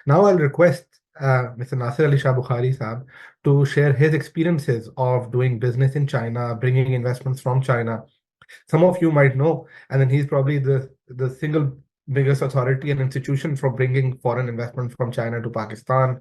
Now I'll request Mr. Nasir Ali Shah Bukhari Saab to share his experiences of doing business in China, bringing investments from China. Some of you might know, and then he's probably the single biggest authority and institution for bringing foreign investment from China to Pakistan.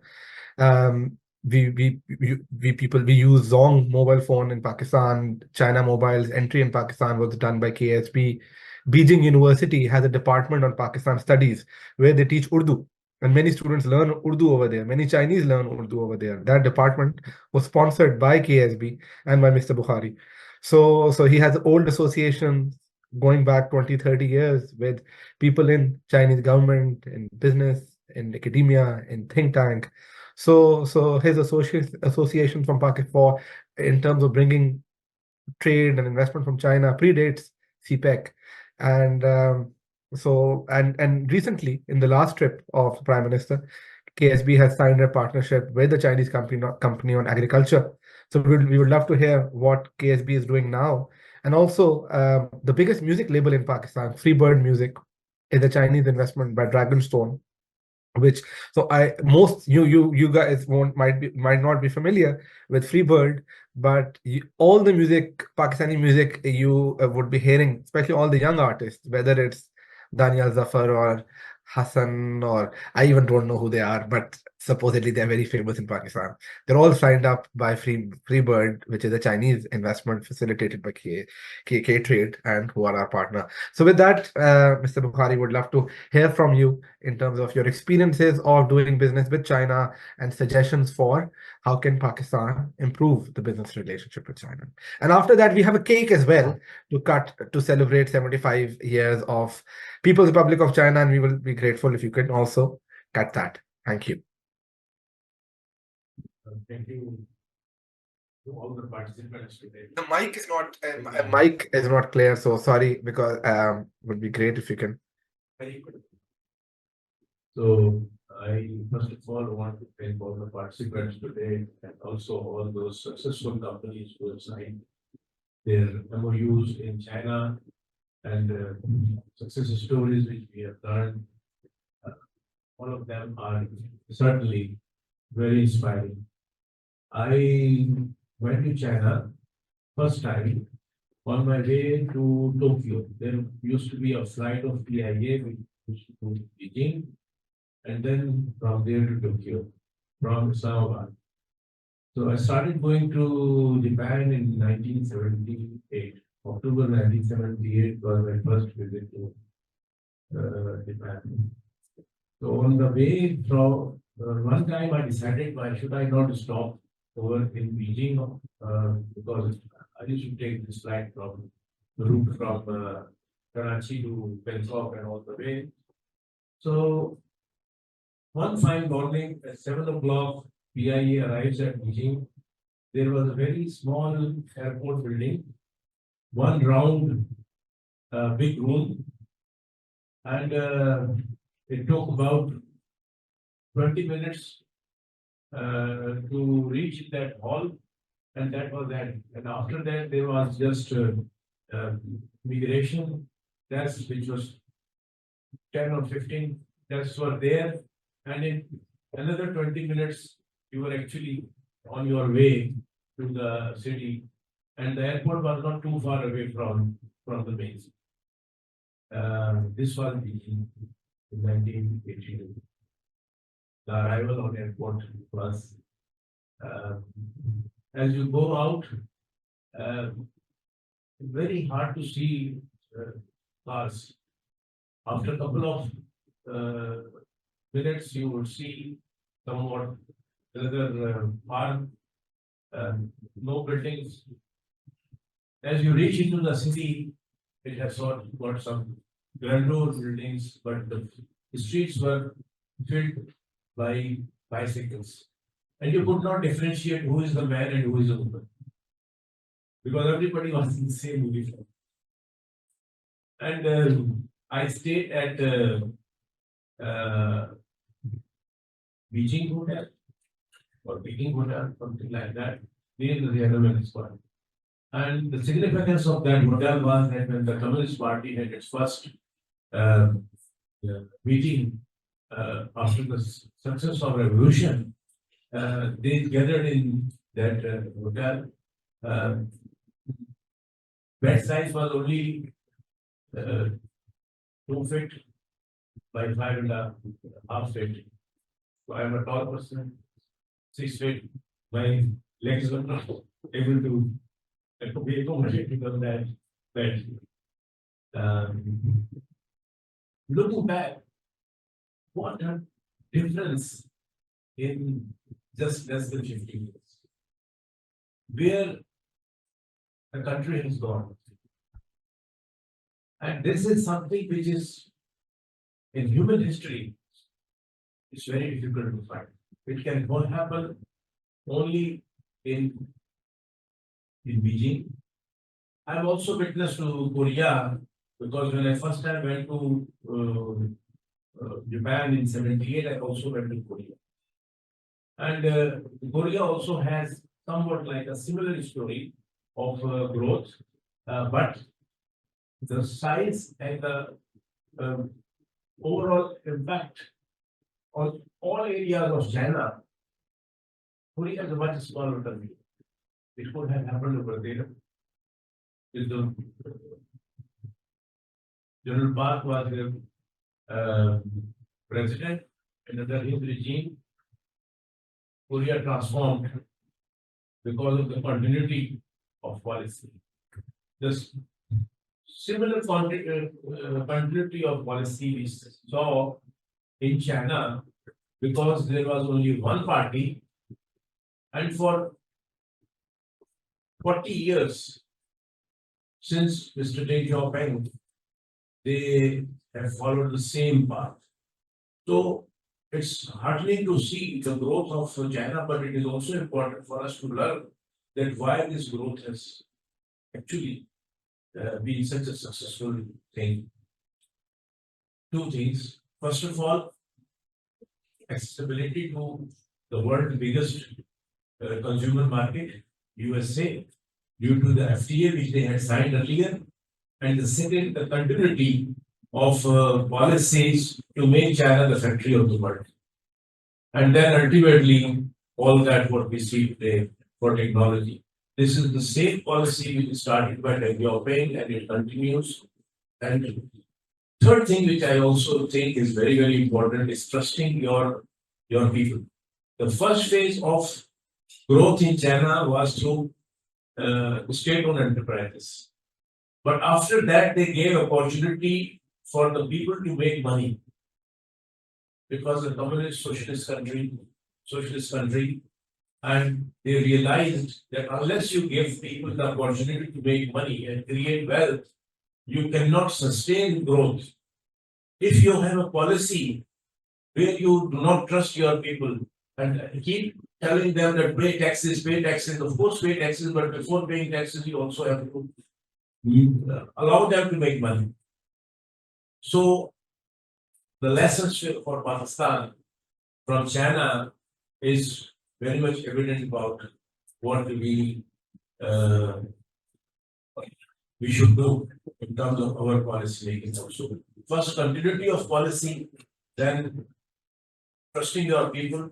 Um, we use Zong mobile phone in Pakistan. China Mobile's entry in Pakistan was done by KSB. Beijing University has a department on Pakistan studies where they teach Urdu. And many students learn Urdu over there. Many Chinese learn Urdu over there. That department was sponsored by KSB and by Mr. Bukhari. So he has old associations going back 20, 30 years with people in Chinese government, in business, in academia, in think tank. So his association from Pakistan in terms of bringing trade and investment from China predates CPEC. And and recently, in the last trip of the Prime Minister, KSB has signed a partnership with the Chinese company on agriculture. So we would love to hear what KSB is doing now. And also, the biggest music label in Pakistan, Freebird Music, is a Chinese investment by Dragonstone, which so I most you guys might not be familiar with Freebird, but all the music, Pakistani music, you would be hearing, especially all the young artists, whether it's Daniel Zafar or Hassan, or I even don't know who they are, but supposedly they're very famous in Pakistan. They're all signed up by Freebird, which is a Chinese investment facilitated by K Trade, and who are our partner. So with that, Mr. Bukhari, would love to hear from you in terms of your experiences of doing business with China and suggestions for how can Pakistan improve the business relationship with China. And after that, we have a cake as well to cut to celebrate 75 years of People's Republic of China, and we will be grateful if you can also cut that. Thank you. Thank you to all the participants today. The mic is not clear, so sorry, because would be great if you can. Very good. So I first of all want to thank all the participants today and also all those successful companies who have signed their MOUs in China and success stories which we have learned. All of them are certainly very inspiring. I went to China first time on my way to Tokyo. There used to be a flight of PIA which used to go to Beijing, and then from there to Tokyo, from Islamabad. So I started going to Japan in 1978. October 1978 was my first visit to Japan. So on the way from one time I decided why should I not stop over in Beijing because I used to take this flight from the route from Karachi to Bangkok and all the way. So one fine morning at 7 o'clock, PIA arrives at Beijing. There was a very small airport building, one round big room, and it took about 20 minutes to reach that hall, and that was that. And after that, there was just migration tests, which was 10 or 15 tests were there, and in another 20 minutes, you were actually on your way to the city, and the airport was not too far away from the base. This was in 1982. The arrival on airport was as you go out, very hard to see cars. After a couple of minutes, you would see somewhat another farm, no buildings. As you reach into the city, it has got some grandeur buildings, but the streets were filled by bicycles. And you could not differentiate who is the man and who is the woman, because everybody was in the same uniform. And I stayed at Beijing Hotel or Beijing Hotel, something like that, near the Tiananmen Square. And the significance of that hotel was that when the Communist Party had its first meeting after the success of revolution, they gathered in that hotel. Bed size was only 2 feet by 5.5 feet. So I am a tall person, 6 feet. My legs were not able to be accommodated on that bed. Looking back, what a difference in just less than 50 years. Where the country has gone. And this is something which is in human history, it's very difficult to find. It can happen only in Beijing. I've also witnessed to Korea because when I first time went to Japan in '78, I also went to Korea. And Korea also has somewhat like a similar story of growth, but the size and the overall impact on all areas of China, Korea is a much smaller country. It could have happened over there. With the General Park was the president, and under his regime, Korea transformed because of the continuity of policy. This similar continuity of policy we saw in China because there was only one party, and for 40 years since Mr. Deng Xiaoping, they have followed the same path. So it's heartening to see the growth of China, but it is also important for us to learn that why this growth has actually been such a successful thing. Two things. First of all, accessibility to the world's biggest consumer market, USA, due to the FTA which they had signed earlier, and the second, the continuity of policies to make China the factory of the world. And then ultimately, all that what we see today for technology. This is the same policy which started by Deng Xiaoping and it continues. And third thing which I also think is very, very important is trusting your people. The first phase of growth in China was through state-owned enterprises. But after that, they gave opportunity for the people to make money. Because the communist socialist country, and they realized that unless you give people the opportunity to make money and create wealth, you cannot sustain growth. If you have a policy where you do not trust your people and keep telling them that pay taxes, of course pay taxes, but before paying taxes, you also have to allow them to make money. So the lessons for Pakistan from China is very much evident about what we should do in terms of our policy making also. First, continuity of policy, then trusting your people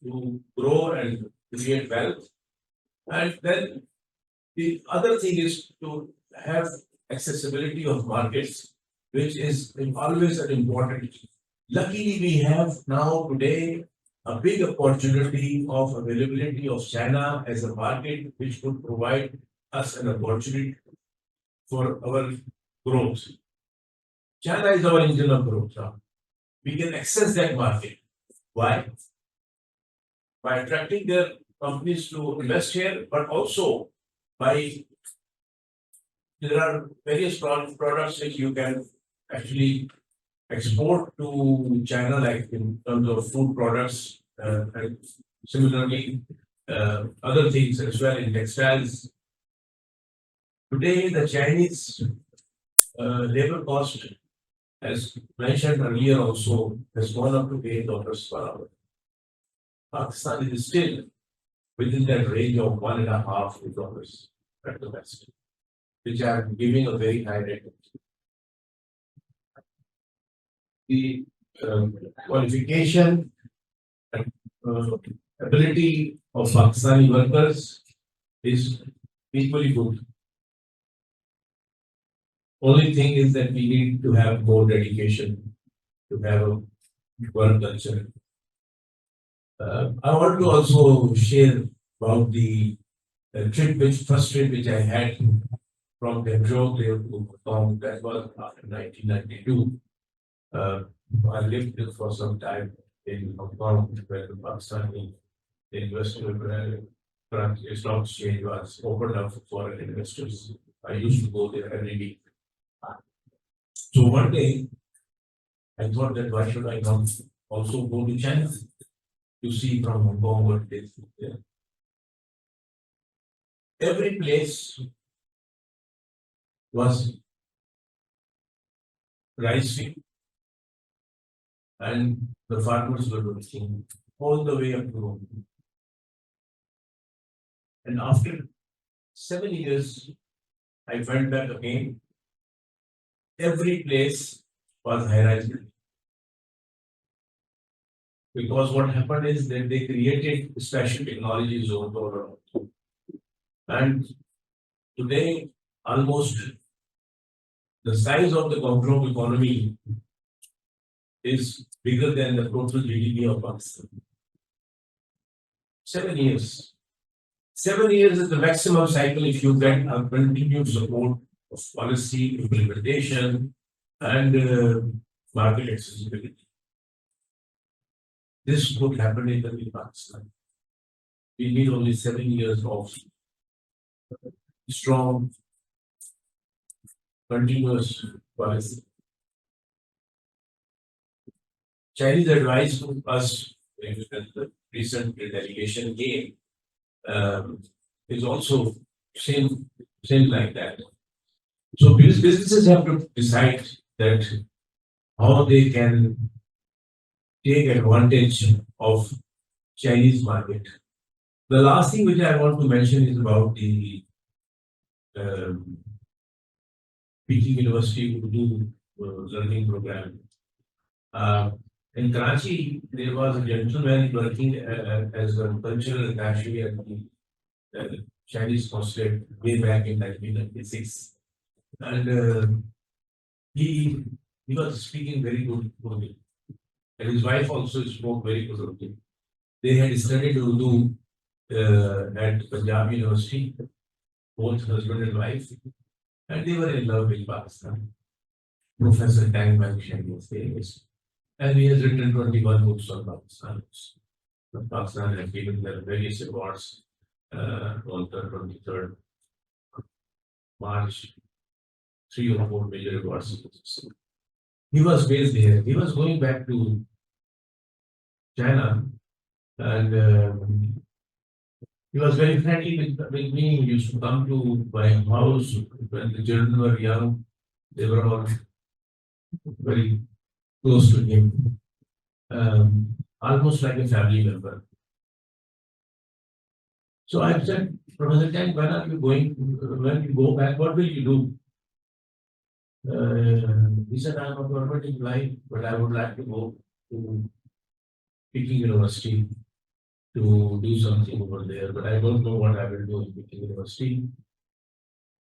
to grow and create wealth. And then the other thing is to have accessibility of markets, which is always an important. Luckily, we have now today a big opportunity of availability of China as a market, which could provide us an opportunity for our growth. China is our engine of growth. We can access that market. Why? By attracting their companies to invest here, but also by there are various products which you can actually export to China, like in terms of food products, and similarly other things as well in textiles. Today, the Chinese labor cost, as mentioned earlier, also has gone up to $8 per hour. Pakistan is still within that range of $1.5 at the best, which are giving a very high rate. The qualification and ability of Pakistani workers is equally good. Only thing is that we need to have more dedication to have a work culture. I want to also share about the first trip which I had from Guangzhou to Hong Kong. That was after 1992. I lived for some time in Hong Kong where the Pakistani investor stock exchange was opened up for foreign investors. I used to go there every week. So one day I thought that why should I not also go to China to see from Hong Kong what it is there. Every place was rice field, and the farmers were working all the way up to Rome. And after 7 years, I went back again. Every place was high-rise building. Because what happened is that they created special technology zones all around. And today, almost the size of the Guangzhou economy is bigger than the total GDP of Pakistan. 7 years. 7 years is the maximum cycle if you get a continued support of policy implementation and market accessibility. This could happen in Pakistan. We need only 7 years of strong, continuous policy. Chinese advice to us in the recent delegation came is also same like that. So businesses have to decide that how they can take advantage of Chinese market. The last thing which I want to mention is about the Peking University Urdu learning program. In Karachi, there was a gentleman working as a cultural attaché at the Chinese consulate way back in 1996. And he was speaking very good Urdu. And his wife also spoke very good Urdu. They had studied Urdu at Punjab University, both husband and wife, and they were in love with Pakistan. Professor Tang Manishan was famous. And he has written 21 books on Pakistan. Pakistan has given them various awards on the 23rd March, 3 or 4 major awards. He was based there. He was going back to China, and he was very friendly with me. He used to come to my house when the children were young. They were all very close to him, almost like a family member. So I said, Professor Tang, when are you going? When you go back, what will you do? He said, I'm a government employee, but I would like to go to Peking University to do something over there, but I don't know what I will do in Peking University.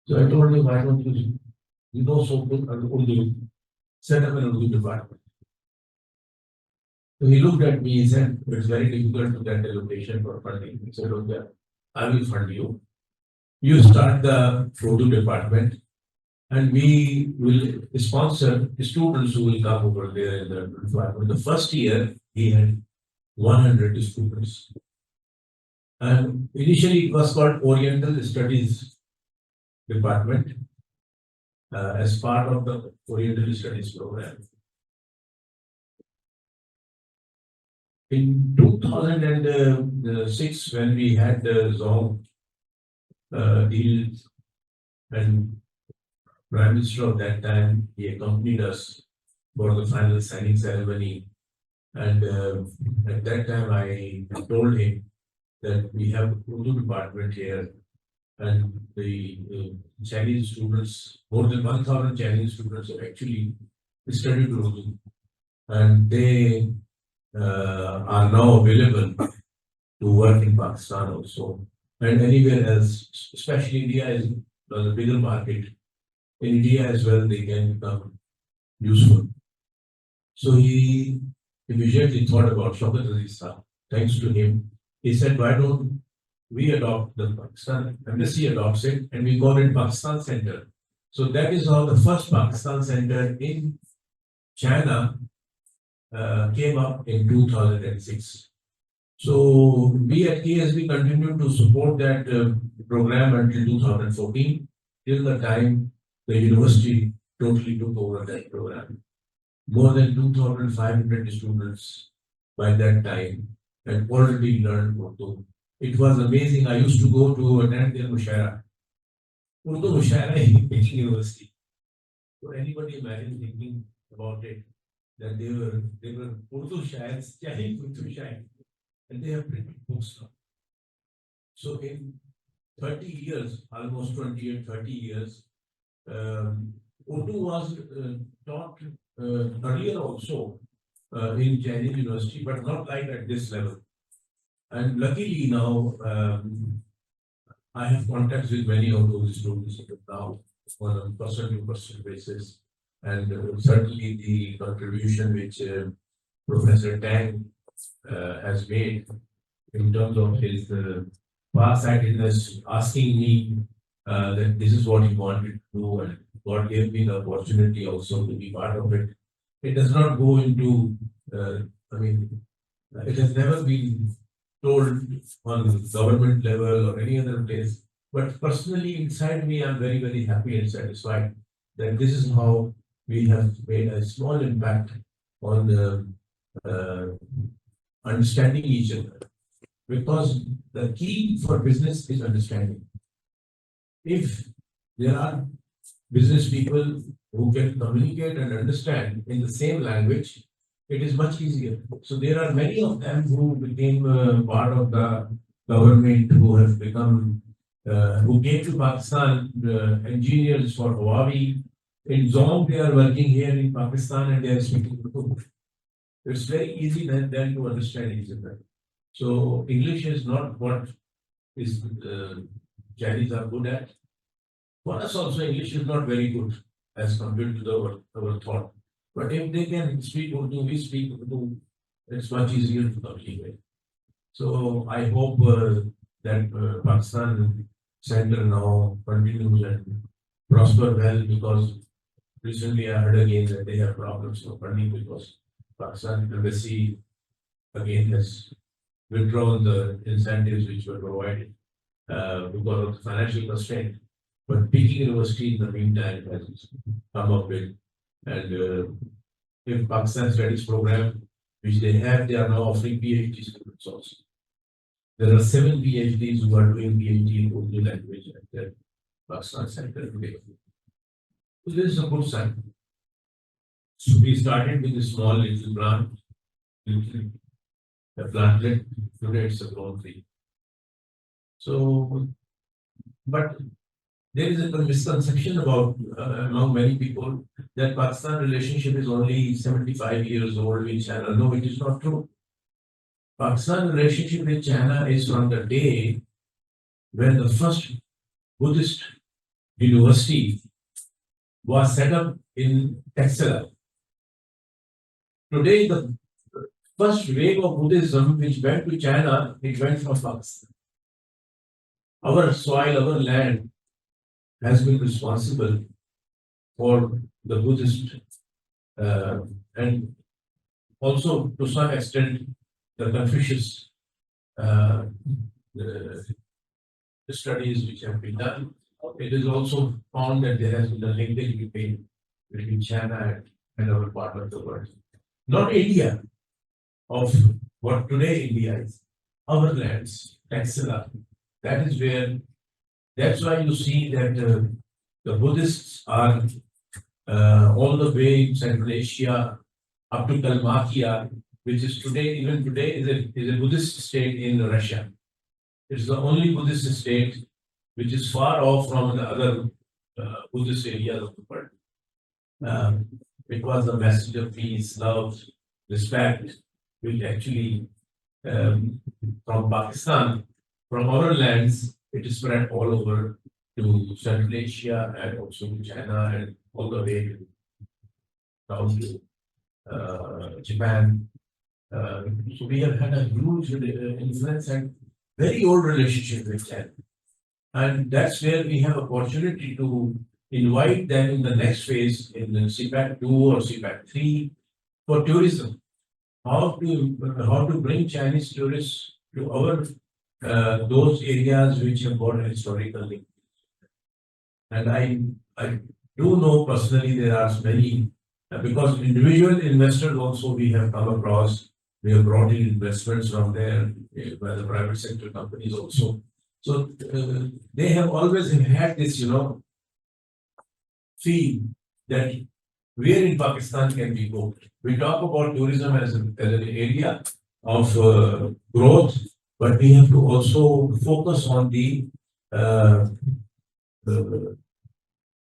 So I told him, why don't you know so good Urdu, set up an Urdu department. So he looked at me, he said, it's very difficult to get a location for funding. He said, okay, I will fund you. You start the Urdu department, and we will sponsor students who will come over there in the department. The first year, he had 100 students. And initially, it was called Oriental Studies Department as part of the Oriental Studies program. In 2006, when we had the Zong deal, and Prime Minister of that time, he accompanied us for the final signing ceremony. And at that time, I told him that we have a Urdu department here, and the Chinese students, more than 1,000 Chinese students have actually studied Urdu. and they are now available to work in Pakistan also and anywhere else, especially India is a bigger market. In India as well, they can become useful. So he immediately thought about Shaukat Aziz Shah. Thanks to him, he said, why don't we adopt the Pakistan embassy adopts it and we call it Pakistan Center. So that is how the first Pakistan Center in China came up in 2006. So we at KSB continued to support that program until 2014, till the time the university totally took over that program. More than 2,500 students by that time had already learned Urdu. It was amazing. I used to go to attend their Mushaira. Urdu Mushaira in university. So anybody imagine thinking about it, that they were Urdu Shairs, Urdu Shair, and they have printed books now. So in 30 years, almost 20 or 30 years, Urdu was taught earlier also in Chinese university, but not like at this level. And luckily now, I have contacts with many of those students now on a person-to-person basis. And certainly the contribution which Professor Tang has made in terms of his far-sightedness, asking me that this is what he wanted to do, and God gave me the opportunity also to be part of it. It does not go into, it has never been told on government level or any other place. But personally, inside me, I'm very, very happy and satisfied that this is how we have made a small impact on the understanding each other. Because the key for business is understanding. If there are business people who can communicate and understand in the same language, it is much easier. So there are many of them who became part of the government, who have become, who came to Pakistan, engineers for Huawei. In Zong, they are working here in Pakistan and they are speaking Urdu. It's very easy then to understand each other. So English is not what is Chinese are good at. For us also, English is not very good as compared to our thought. But if they can speak Urdu, we speak Urdu, it's much easier to communicate. So I hope that Pakistan Center now continues and prosper well, because recently I heard again that they have problems of funding because Pakistan embassy again has withdrawn the incentives which were provided because of the financial constraint. But Peking University in the meantime has come up with, and if Pakistan Studies program, which they have, they are now offering PhD students also. There are 7 PhDs who are doing PhD in Urdu language at the Pakistan Center today. So this is a good sign. So we started with a small little plant, a plantlet. Today it's a grown tree. So, but there is a misconception about among many people that Pakistan relationship is only 75 years old with China. No, it is not true. Pakistan relationship with China is from the day when the first Buddhist university was set up in Texas. Today, the first wave of Buddhism which went to China, it went from Pakistan. Our soil, our land has been responsible for the Buddhist and also to some extent the Confucius the studies which have been done. It is also found that there has been a linkage between China and our part of the world. Not India, of what today India is, our lands, Texila. That is where, that's why you see that the Buddhists are all the way in Central Asia up to Kalmykia, which is today, even today, is a Buddhist state in Russia. It's the only Buddhist state which is far off from the other Buddhist areas of the world. It was a message of peace, love, respect, which actually from Pakistan, from our lands, it is spread all over to Central Asia and also to China and all the way down to Japan. So we have had a huge influence and very old relationship with China. And that's where we have opportunity to invite them in the next phase in the CPEC-2 or CPEC-3 for tourism. How to bring Chinese tourists to our those areas which have got a historical link. And I do know personally there are many because individual investors also we have come across. We have brought in investments from there by the private sector companies also. So they have always had this, feel that where in Pakistan can we go? We talk about tourism as an area of growth, but we have to also focus on the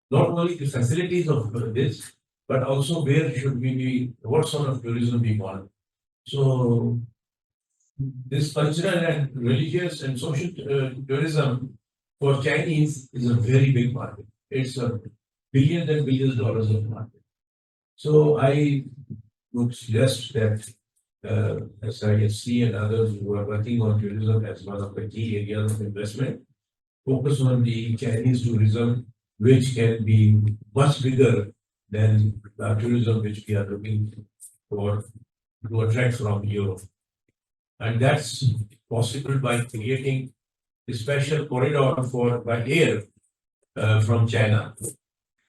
not only the facilities of this, but also where should we be, what sort of tourism we want. So this cultural and religious and social tourism for Chinese is a very big market. It's a billions and billions of dollars of market. So I would suggest that SISC and others who are working on tourism as one of the key areas of investment, focus on the Chinese tourism, which can be much bigger than the tourism which we are looking for to attract from Europe. And that's possible by creating a special corridor by air from China,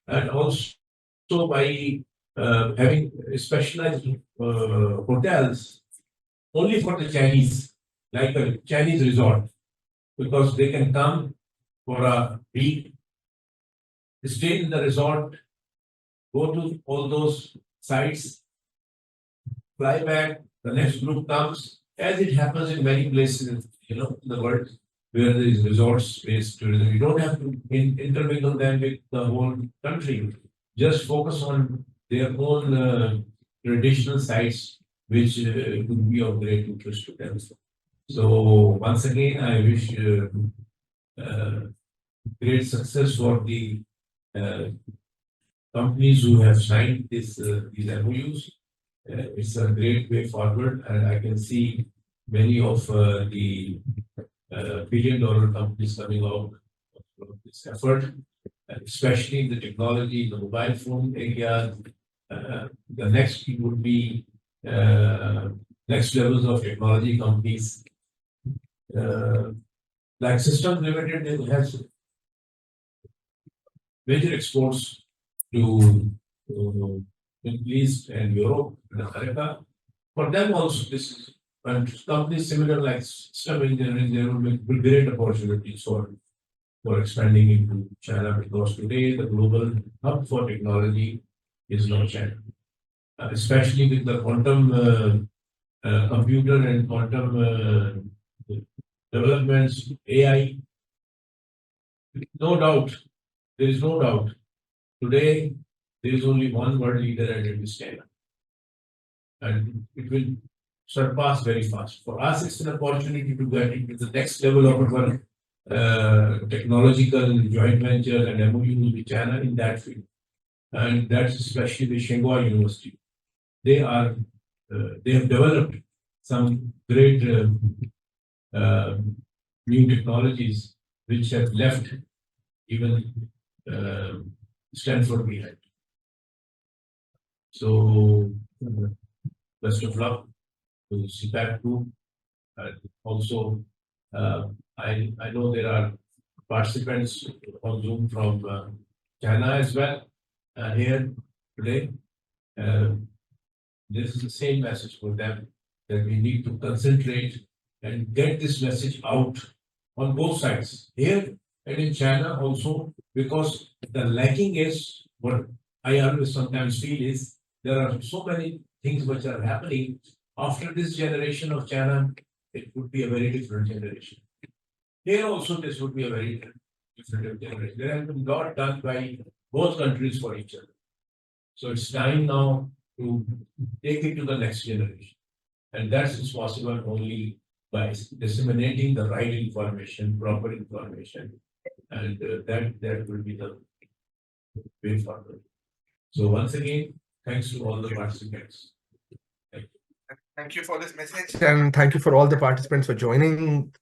and also by having specialized hotels only for the Chinese, like a Chinese resort, because they can come for a week, stay in the resort, go to all those sites, fly back, the next group comes, as it happens in many places, in the world, where there is resorts-based tourism. You don't have to intermingle them with the whole country. Just focus on their own traditional sites, which could be of great interest to them. So once again, I wish great success for the companies who have signed these MOUs. It's a great way forward, and I can see many of the billion-dollar companies coming out of this effort, especially in the technology, the mobile phone area. The next would be next levels of technology companies. Like Systems Limited, it has major exports to Middle East and Europe and America. For them also, this is and companies similar like System Engineering, there will be great opportunities for expanding into China, because today the global hub for technology is not China, especially with the quantum computer and quantum developments, AI. No doubt, there is no doubt. Today, there is only one world leader, and it is China. And it will surpass very fast. For us, it's an opportunity to get into the next level of our technological joint venture and MOU with China in that field. And that's especially the Tsinghua University. They have developed some great new technologies which have left even Stanford behind. So, best of luck to CPEC-2. Also, I know there are participants on Zoom from China as well here today. This is the same message for them, that we need to concentrate and get this message out on both sides, here and in China also, because the lacking is, what I always sometimes feel is, there are so many things which are happening. After this generation of China, it would be a very different generation. Here also, this would be a very different generation. There has been a lot done by both countries for each other. So it's time now to take it to the next generation. And that is possible only by disseminating the right information, proper information, and that will be the way forward. So once again, thanks to all the participants. Thank you for this message, and thank you for all the participants for joining